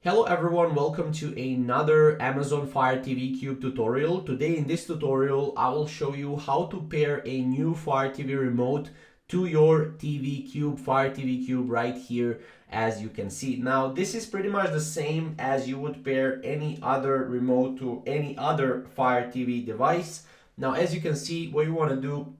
Hello everyone, welcome to another Amazon Fire TV Cube tutorial. Today in this tutorial, I will show you how to pair a new Fire TV remote to your TV Cube, Fire TV Cube right here as you can see. Now this is pretty much the same as you would pair any other remote to any other Fire TV device. Now as you can see, what you want to do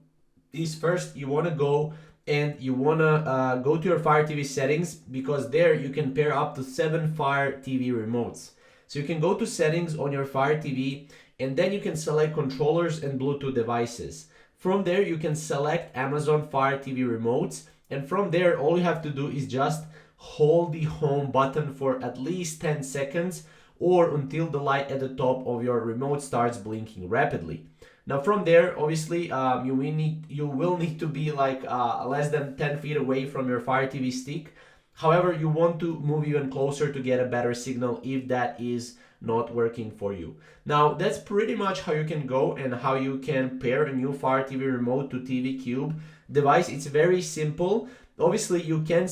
is first you want to go to your Fire TV settings, because there you can pair up to 7 Fire TV remotes. So you can go to settings on your Fire TV, and then you can select controllers and Bluetooth devices. From there you can select Amazon Fire TV remotes, and from there all you have to do is just hold the home button for at least 10 seconds or until the light at the top of your remote starts blinking rapidly. Now from there, obviously, you will need to be like less than 10 feet away from your Fire TV stick. However, you want to move even closer to get a better signal if that is not working for you. Now that's pretty much how you can go and how you can pair a new Fire TV remote to TV Cube device. It's very simple. Obviously, you can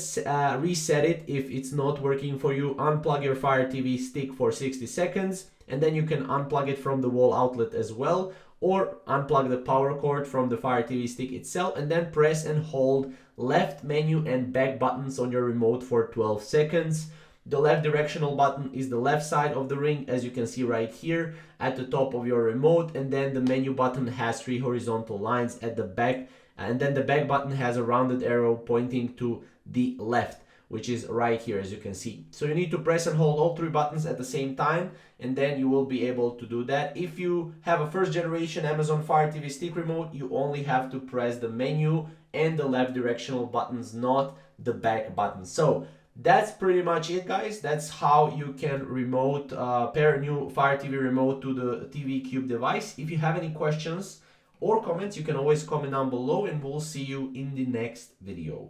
reset it if it's not working for you. Unplug your Fire TV stick for 60 seconds, and then you can unplug it from the wall outlet as well, or unplug the power cord from the Fire TV stick itself, and then press and hold left menu and back buttons on your remote for 12 seconds. The left directional button is the left side of the ring, as you can see right here at the top of your remote, and then the menu button has 3 horizontal lines at the back, and then the back button has a rounded arrow pointing to the left, which is right here, as you can see. So you need to press and hold all 3 buttons at the same time, and then you will be able to do that. If you have a first generation Amazon Fire TV stick remote, you only have to press the menu and the left directional buttons, not the back button. So that's pretty much it, guys. That's how you can pair a new Fire TV remote to the TV Cube device. If you have any questions or comments, you can always comment down below, and we'll see you in the next video.